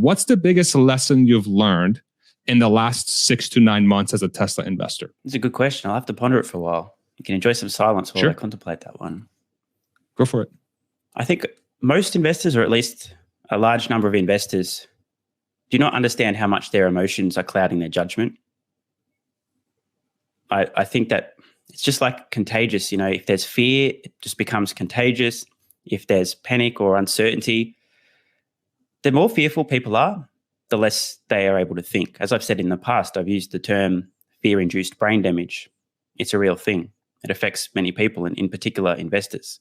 what's the biggest lesson you've learned in the last 6 to 9 months as a Tesla investor? It's a good question. I'll have to ponder it for a while. You can enjoy some silence while I contemplate that one. Go for it. I think most investors, or at least a large number of investors, do not understand how much their emotions are clouding their judgment. I think that it's just like contagious. You know, if there's fear, it just becomes contagious. If there's panic or uncertainty, the more fearful people are, the less they are able to think. As I've said in the past, I've used the term fear-induced brain damage. It's a real thing. It affects many people, and in particular, investors.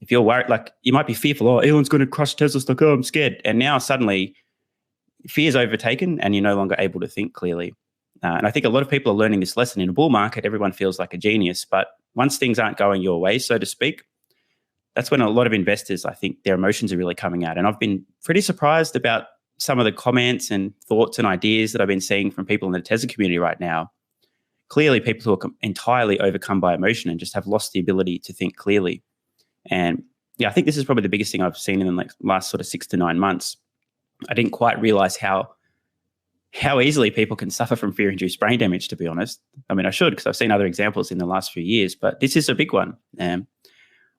If you're worried, like you might be fearful, oh, Elon's going to crush Tesla stock, oh, I'm scared. And now suddenly fear's overtaken and you're no longer able to think clearly. And I think a lot of people are learning this lesson. In a bull market, everyone feels like a genius. But once things aren't going your way, so to speak, that's when a lot of investors, I think their emotions are really coming out. And I've been pretty surprised about some of the comments and thoughts and ideas that I've been seeing from people in the Tesla community right now. Clearly, people who are entirely overcome by emotion and just have lost the ability to think clearly. And yeah, I think this is probably the biggest thing I've seen in the last sort of 6 to 9 months. I didn't quite realize how easily people can suffer from fear-induced brain damage, to be honest. I mean, I should, because I've seen other examples in the last few years, but this is a big one.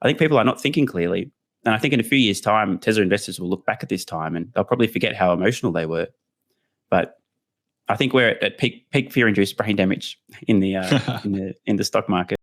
I think people are not thinking clearly. And I think in a few years' time, Tesla investors will look back at this time and they'll probably forget how emotional they were. But I think we're at peak fear-induced brain damage in the stock market.